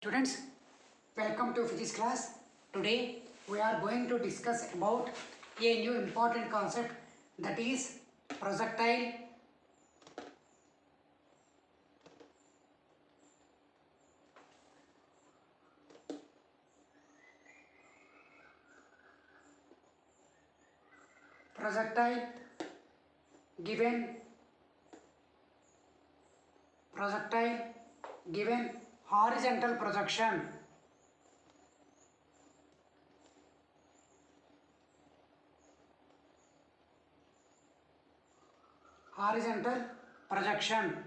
Students, welcome to physics class. Today we are going to discuss about a new important concept, that is projectile. Projectile given horizontal projection. Horizontal projection.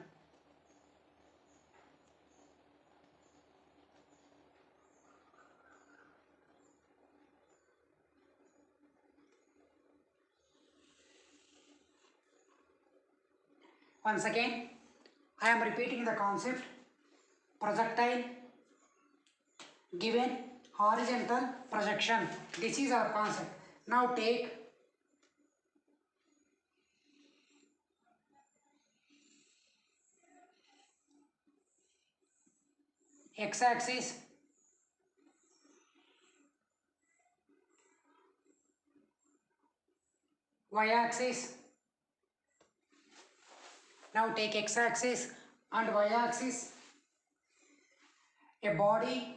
Once again, I am repeating the concept. Projectile given horizontal projection. This is our concept. Now take x-axis, y-axis. Now take x-axis and y-axis. A body,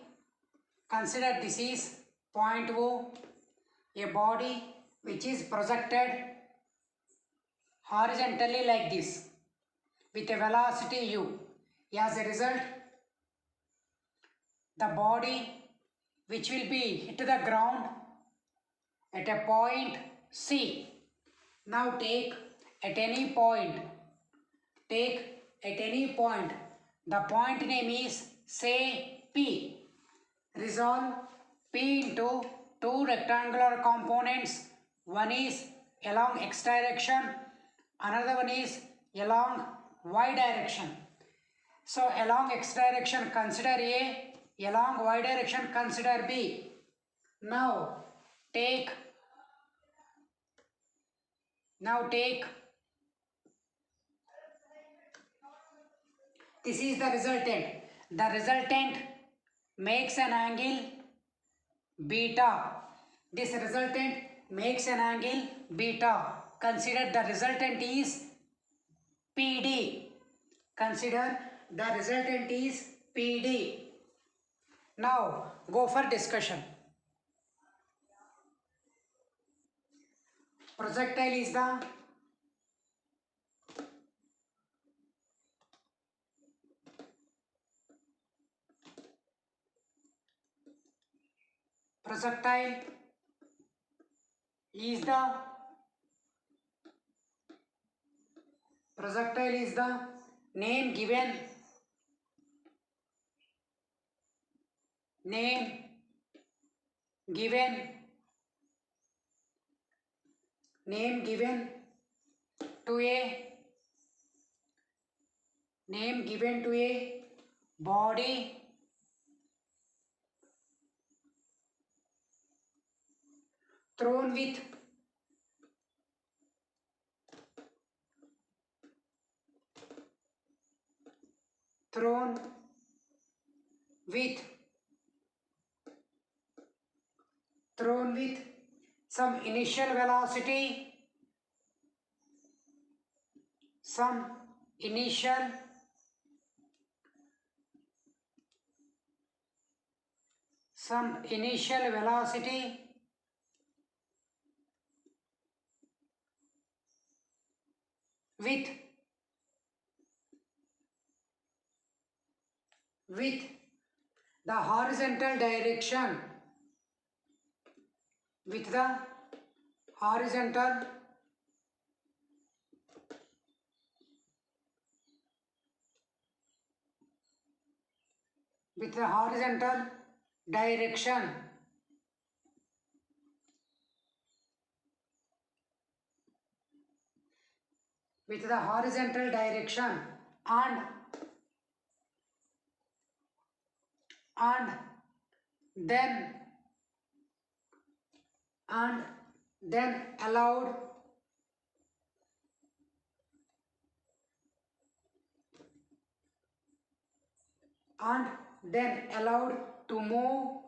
consider this is point O, a body which is projected horizontally like this with a velocity u. As a result, the body which will be hit the ground at a point C. Now take at any point, the point name is say P. Resolve P into two rectangular components. One is along x direction, another one is along y direction. So along x direction consider A, along y direction consider B. Now take this is the resultant. The resultant makes an angle beta. This resultant makes an angle beta. Consider the resultant is PD. Consider the resultant is PD. Now go for discussion. Projectile is the name given to a body thrown with some initial velocity, with the horizontal direction, with the horizontal direction. And then allowed then allowed to move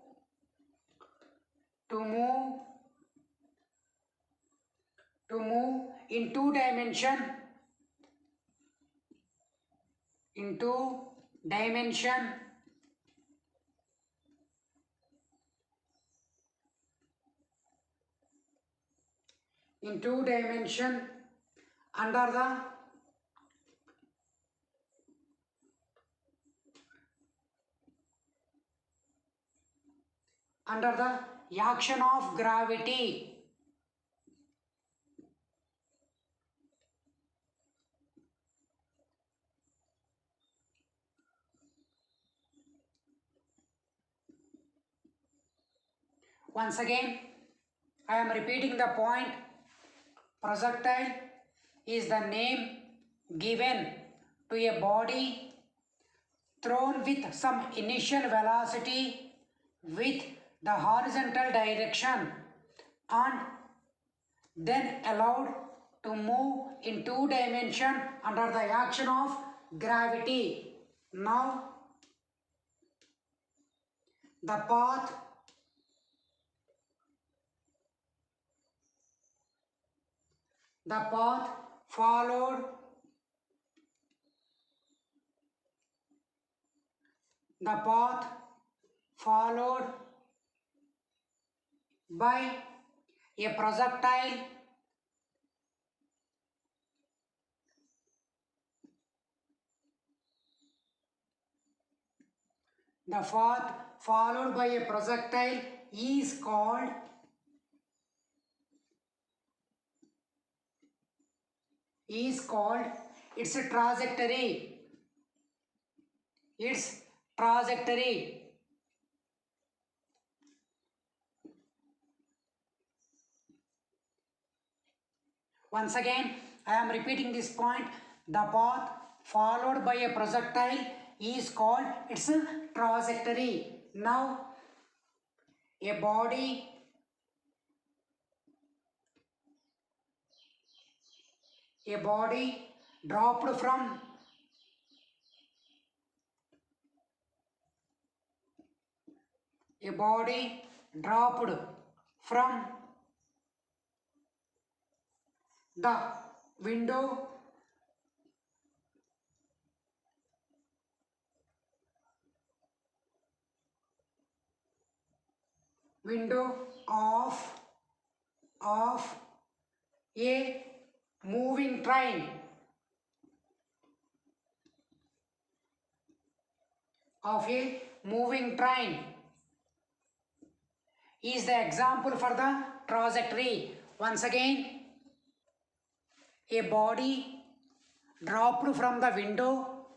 in two dimension under the action of gravity. Once again, I am repeating the point. Projectile is the name given to a body thrown with some initial velocity with the horizontal direction and then allowed to move in two dimension under the action of gravity. Now, the path followed by a projectile is called its trajectory. Once again, I am repeating this point. The path followed by a projectile is called its trajectory. Now, a body dropped from the window of a moving train is the example for the trajectory. Once again, a body dropped from the window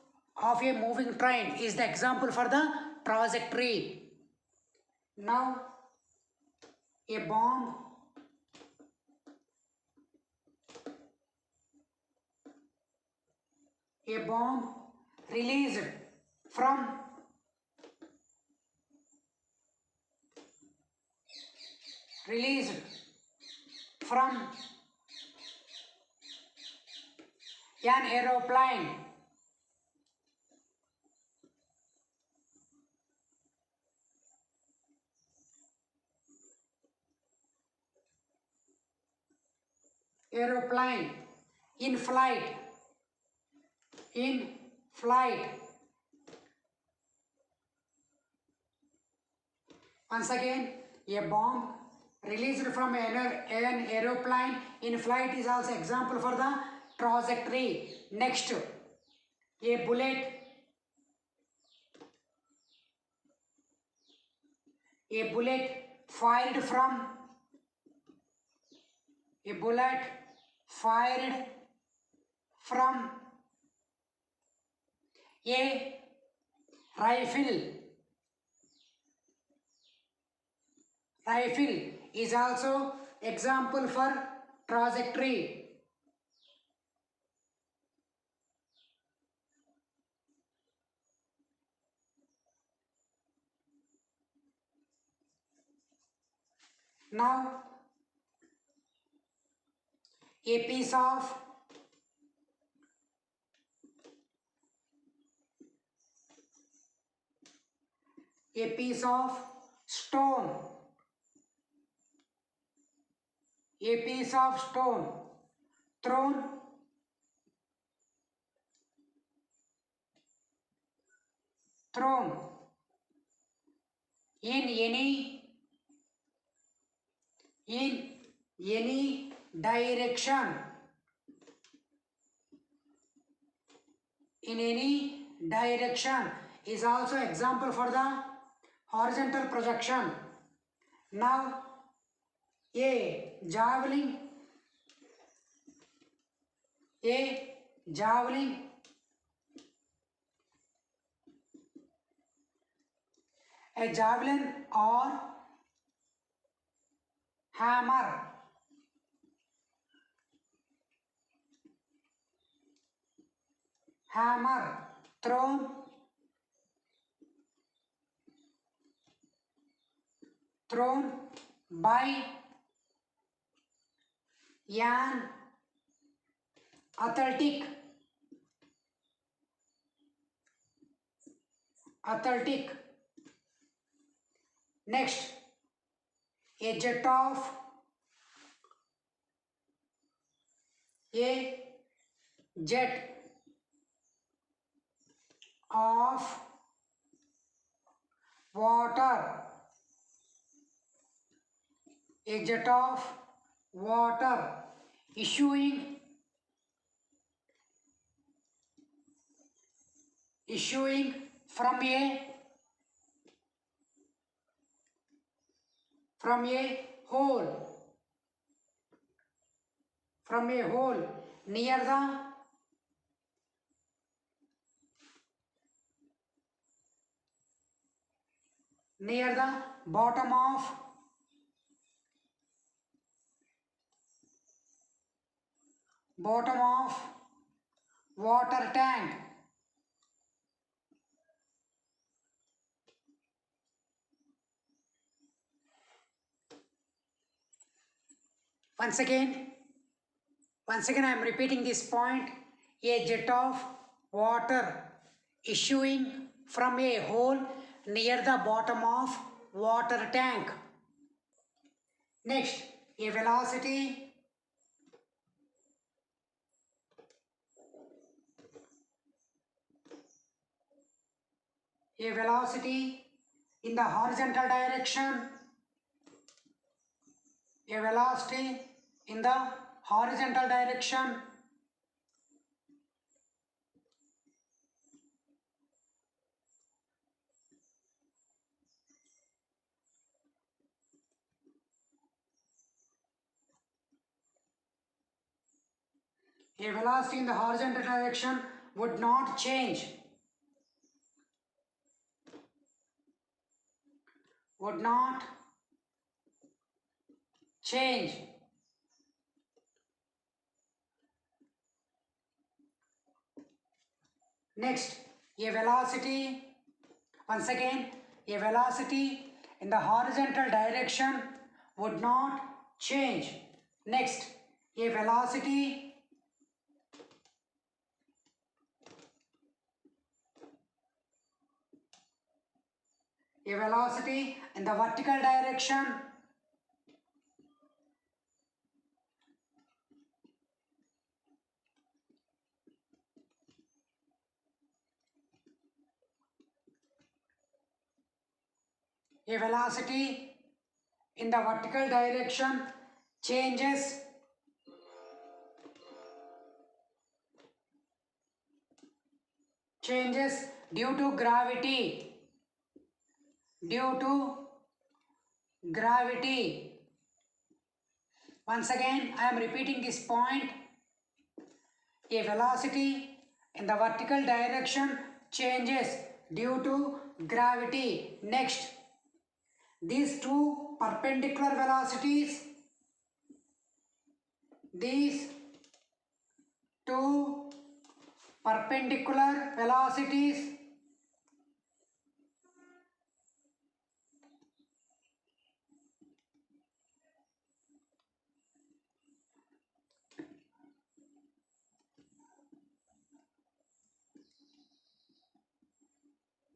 of a moving train is the example for the trajectory. Now, a bomb released from an aeroplane in flight. Once again, a bomb released from an aeroplane in flight is also example for the trajectory. Next, a bullet fired from a rifle is also example for trajectory. Now, a piece of a piece of stone, a piece of stone thrown in any direction, in any direction is also example for the horizontal projection. Now a javelin or hammer thrown by an athletic next a jet of water a jet of water issuing from a hole near the bottom of water tank. Once again I am repeating this point. A jet of water issuing from a hole near the bottom of water tank. Next, a velocity in the horizontal direction. A velocity in the horizontal direction. A velocity in the horizontal direction would not change. Next, a velocity, once again, a velocity in the horizontal direction would not change. Next, a velocity in the vertical direction changes due to gravity. Once again, I am repeating this point. A velocity in the vertical direction changes due to gravity. Next, these two perpendicular velocities,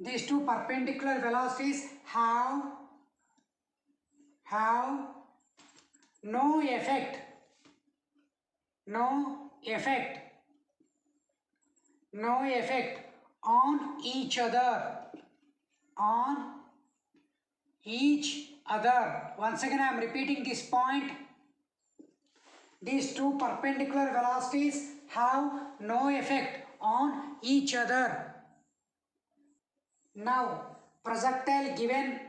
these two perpendicular velocities have no effect on each other Once again I am repeating this point. These two perpendicular velocities have no effect on each other. Now projectile given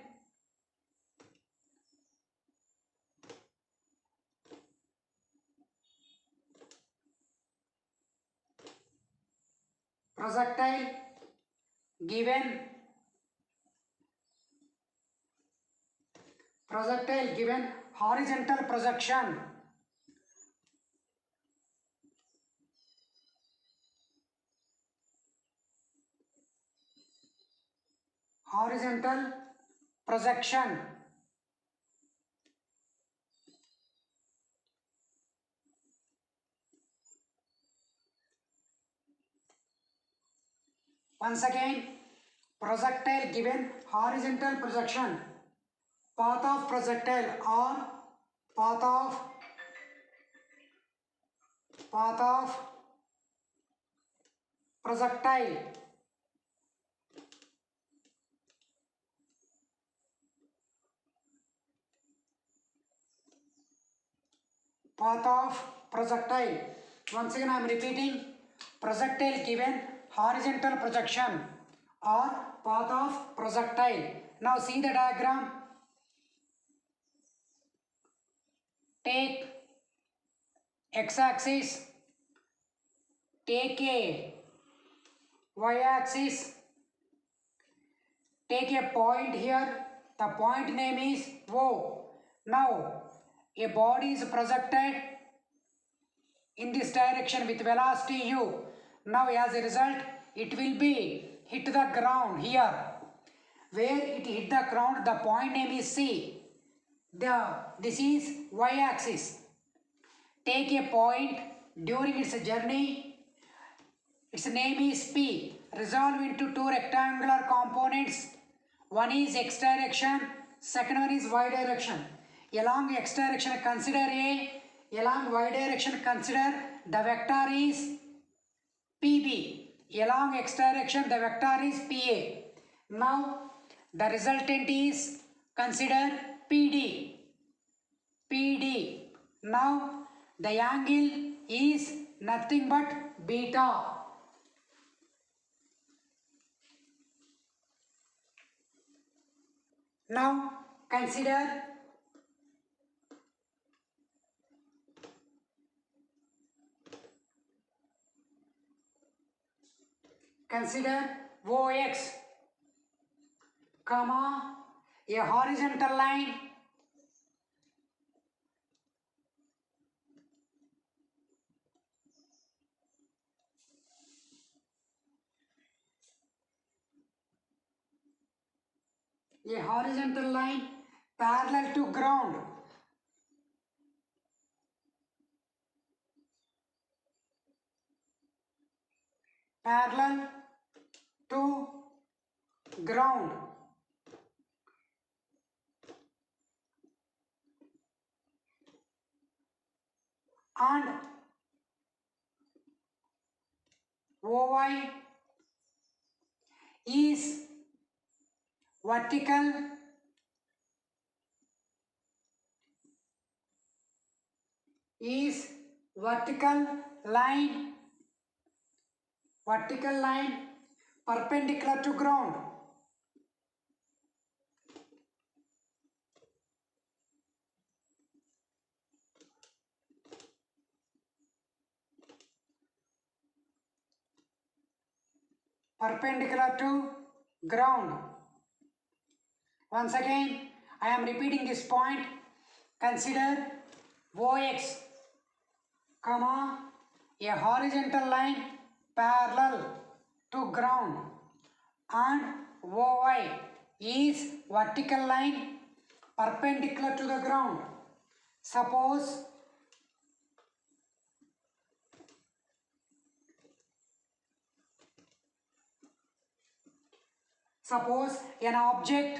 horizontal projection. Once again, projectile given horizontal projection. Path of projectile or path of projectile. Path of projectile. Once again I am repeating, projectile given horizontal projection or path of projectile. Now see the diagram. Take x-axis, take a y-axis, take a point here. The point name is O. Now a body is projected in this direction with velocity u. Now as a result it will be hit the ground here. Where it hit the ground, the point name is C. This is y-axis. Take a point during its journey. Its name is P. Resolve into two rectangular components. One is x direction, second one is y direction. Along x direction consider A. Along y direction consider the vector is PB. Along x direction the vector is PA. Now the resultant is consider PD. Now the angle is nothing but beta. Now consider OX, comma, a horizontal line parallel to ground. Parallel to ground. And OY is vertical line perpendicular to ground. Perpendicular to ground. Once again I am repeating this point. Consider OX, comma, a horizontal line parallel to ground, and OY is vertical line perpendicular to the ground. Suppose Suppose an object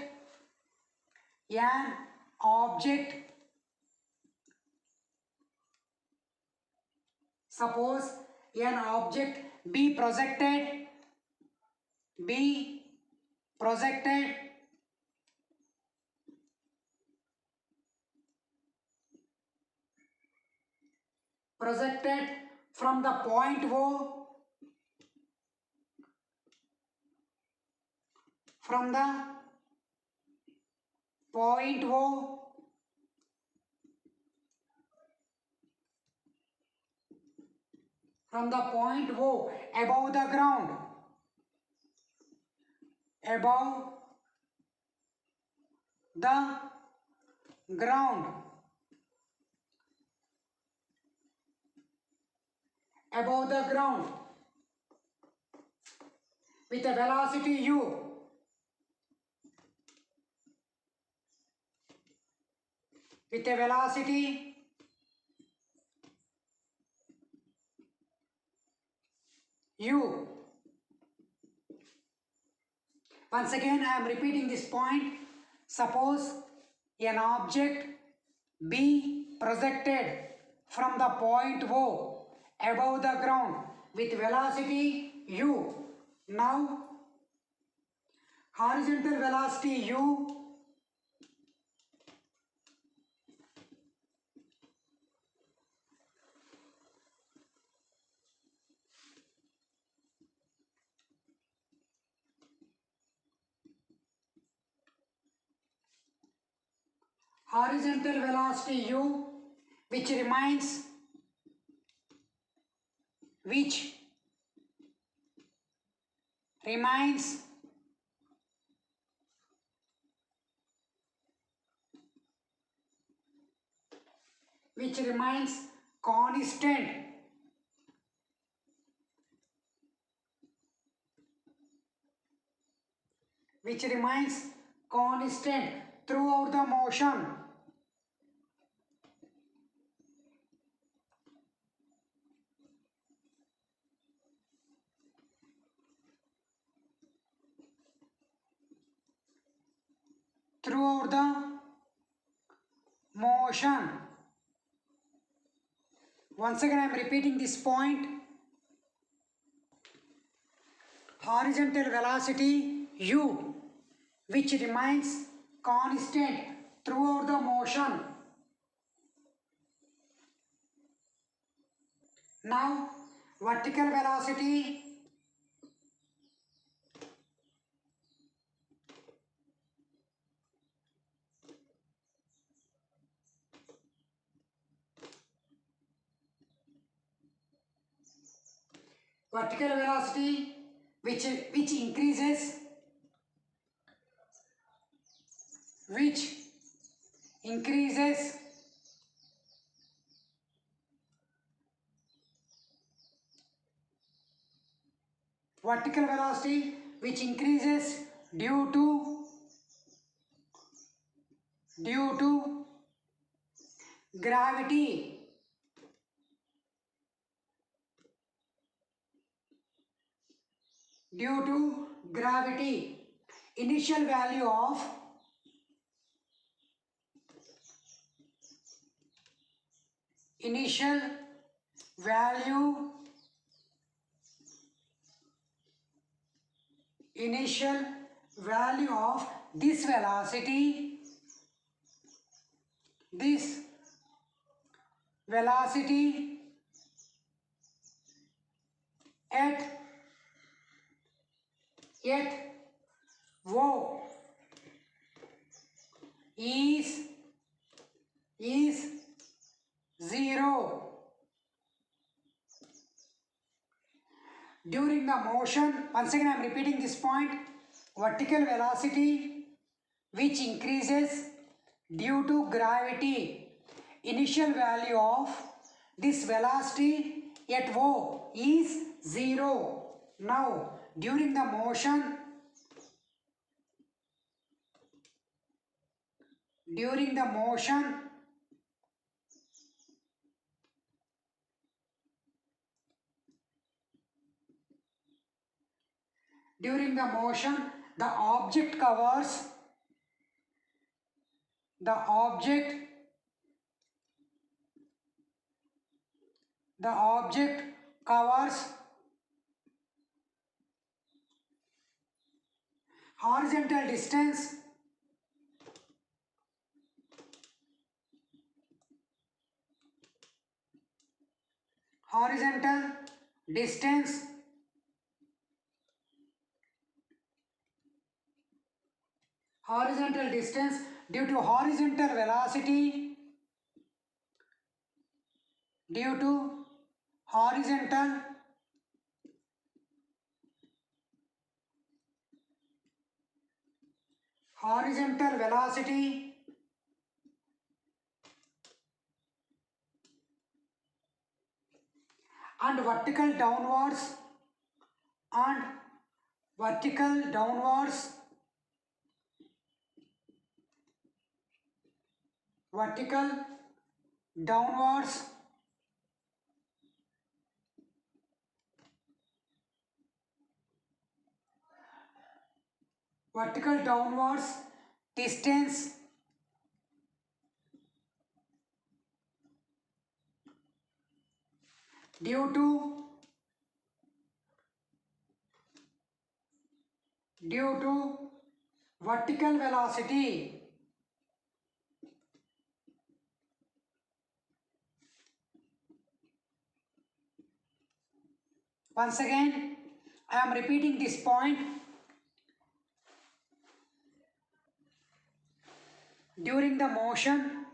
suppose an object be projected projected from the point O, from the point O from the point O above the ground, above the ground, above the ground with a velocity u, with a velocity u. Once again I am repeating this point. Suppose an object be projected from the point O above the ground with velocity u. Now horizontal velocity u which remains constant throughout the motion. Throughout the motion. Once again I am repeating this point. Horizontal velocity u which remains constant throughout the motion. Now vertical velocity which increases vertical velocity which increases due to gravity. Due to gravity, initial value of this velocity at O is 0. During the motion, once again I am repeating this point, vertical velocity which increases due to gravity, initial value of this velocity at O is 0. Now during the motion, the object covers the object covers horizontal distance due to horizontal velocity due to horizontal velocity and vertical downwards distance due to vertical velocity. Once again, I am repeating this point. During the motion,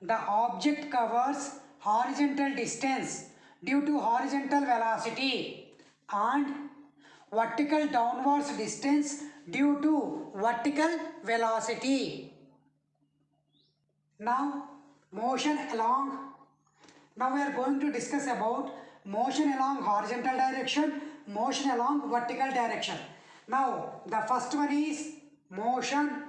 the object covers horizontal distance due to horizontal velocity and vertical downwards distance due to vertical velocity. Now we are going to discuss about motion along horizontal direction, motion along vertical direction. Now the first one is motion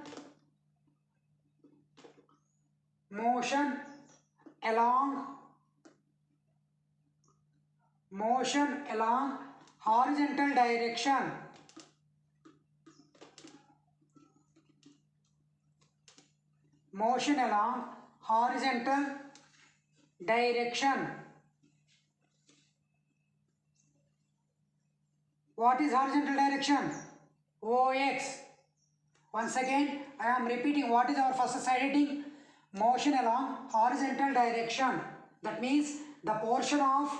along horizontal direction. Motion along horizontal direction. What is horizontal direction? OX. Once again, I am repeating what is our first side heading. Motion along horizontal direction. That means the portion of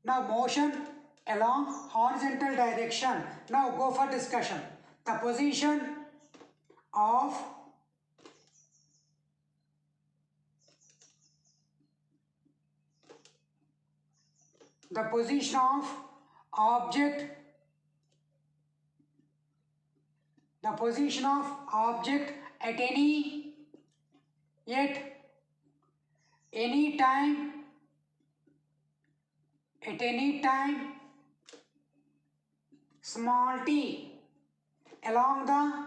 motion along horizontal direction. Now go for discussion. The position of object at any time small t along the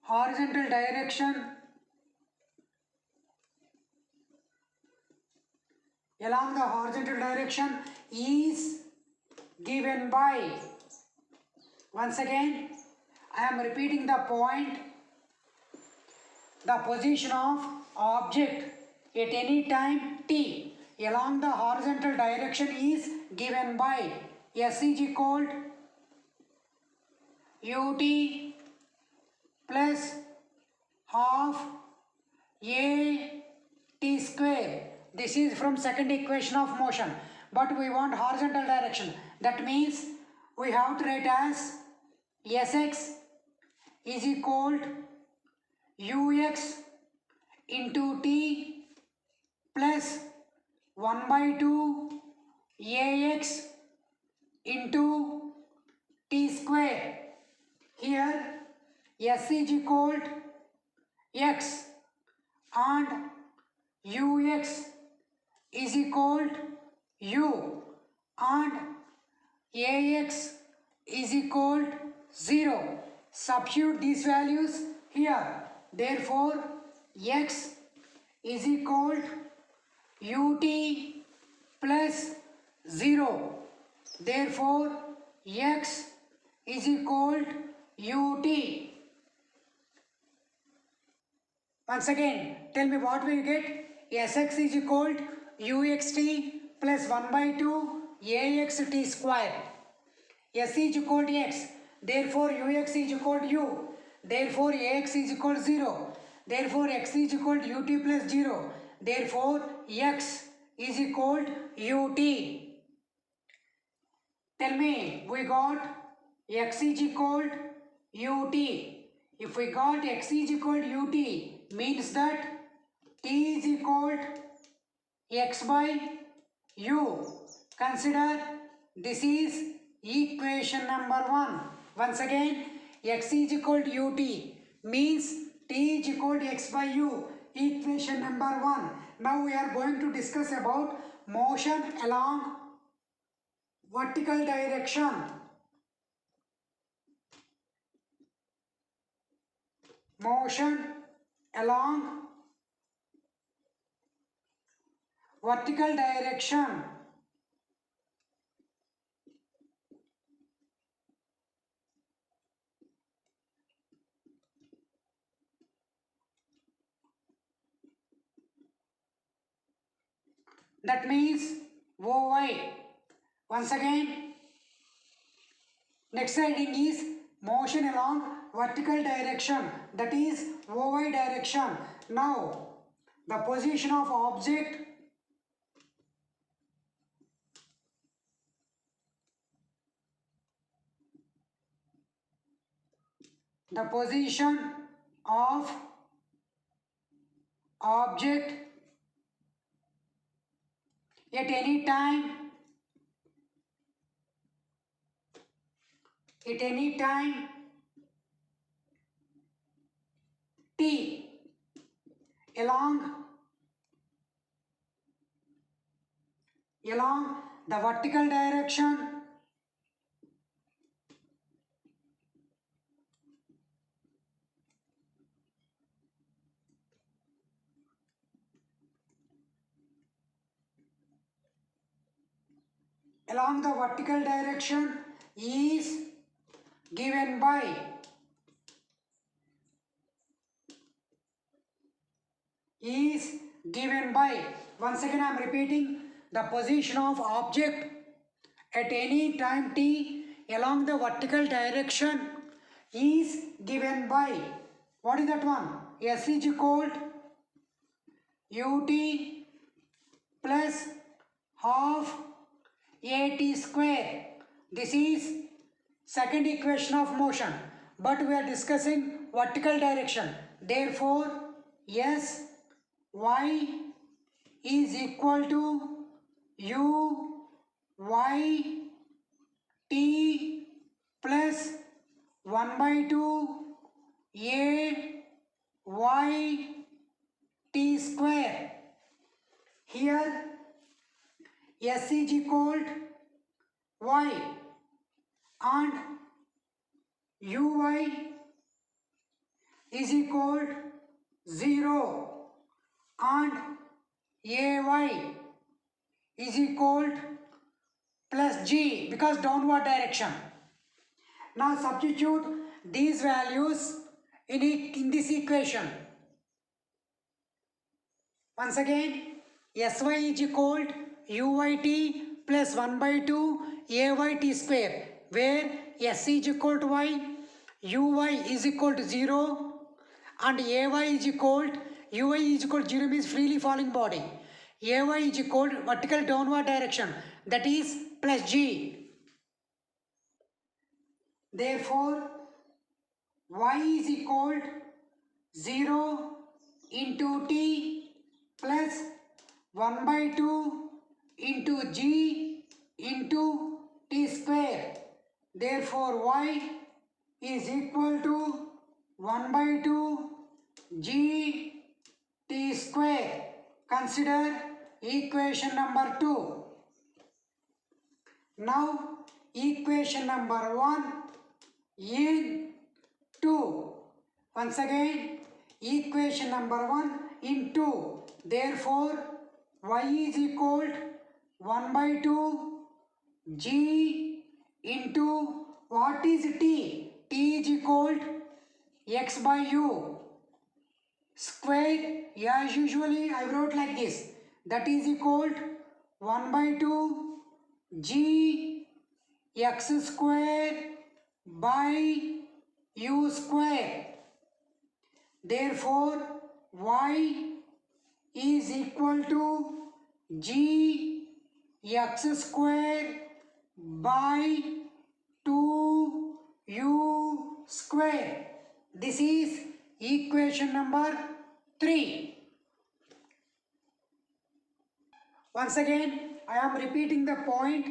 horizontal direction. Along the horizontal direction is given by, once again I am repeating the point, the position of object at any time t along the horizontal direction is given by S is equal ut plus half a t square. This is from second equation of motion, but we want horizontal direction. That means we have to write as Sx is equal ux into t plus 1 by 2 ax into t square. Here S is equal x and ux is equal u and ax is equal 0. Substitute these values here. Therefore, x is equal ut plus 0. Therefore, x is equal ut. Once again, tell me what will you get? Sx is equal uxt plus 1 by 2 axt square. S is equal to x. Therefore, ux is equal to u. Therefore, ax is equal to 0. Therefore, x is equal to ut plus 0. Therefore, x is equal to ut. Tell me, we got x is equal to ut. If we got x is equal to ut, means that t is equal to x by u. Consider this is equation number 1. Once again, x is equal to ut means t is equal to x by u. Equation number 1. Now we are going to discuss about motion along vertical direction. Motion along vertical direction. That means OY. Once again, next heading is motion along vertical direction, that is OY direction. Now, the position of object at any time t along the vertical direction is given by once again I am repeating, the position of object at any time t along the vertical direction is given by, what is that one? S is equal to ut plus half at square. This is second equation of motion, but we are discussing vertical direction. Therefore, S y is equal to u y t plus 1 by 2 a y t square. Here S is equal to y and uy is equal to 0 and ay is equal to plus g because downward direction. Now substitute these values in this equation. Once again, sy is equal to uyt plus 1 by 2 ayt square, where s is equal to y, uy is equal to 0 and ay is equal to, uy is equal to 0 means freely falling body, ay is equal to vertical downward direction, that is plus g. Therefore, y is equal to 0 into t plus 1 by 2 into g into t square. Therefore, y is equal to 1 by 2 g t square. Consider equation number 2. Now, equation number 1 in 2. Once again, equation number 1 in 2. Therefore, y is equal to 1 by 2 g into what is t? T is equal to x by u square. As usually I wrote like this. That is equal to 1 by 2 g x square by u square. Therefore, y is equal to g x square by 2u square. This is equation number 3. Once again, I am repeating the point.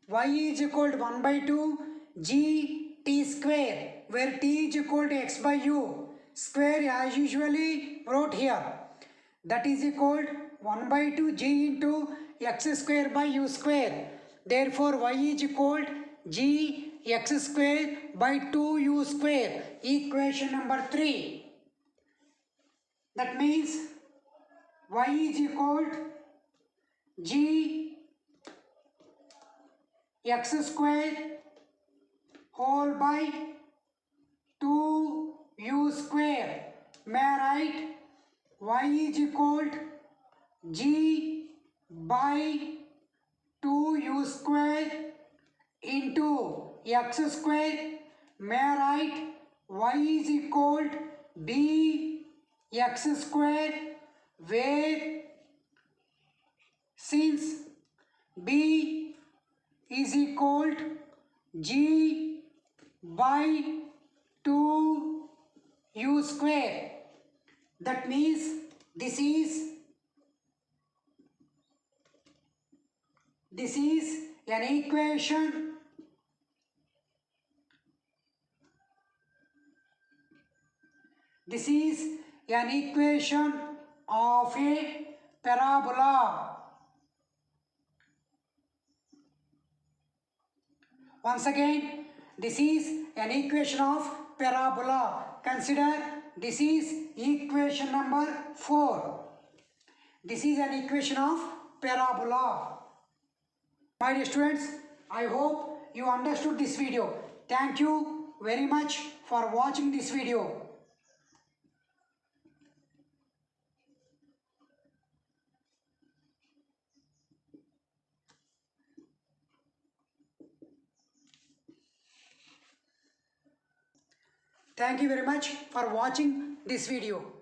Y is equal to 1 by 2 g t square, where t is equal to x by u square as usually wrote here. That is equal to 1 by 2 g into x square by u square. Therefore, y is equal to g x square by 2u square. Equation number 3. That means y is equal to g x square whole by 2u square. May I write y is equal to g by 2u square into x square. May I write y is equal to b x square, where since b is equal to g by 2u square. That means this is an equation of a parabola. Once again, this is an equation of parabola. Consider this is equation number 4. This is an equation of parabola. My dear students, I hope you understood this video. Thank you very much for watching this video. Thank you very much for watching this video.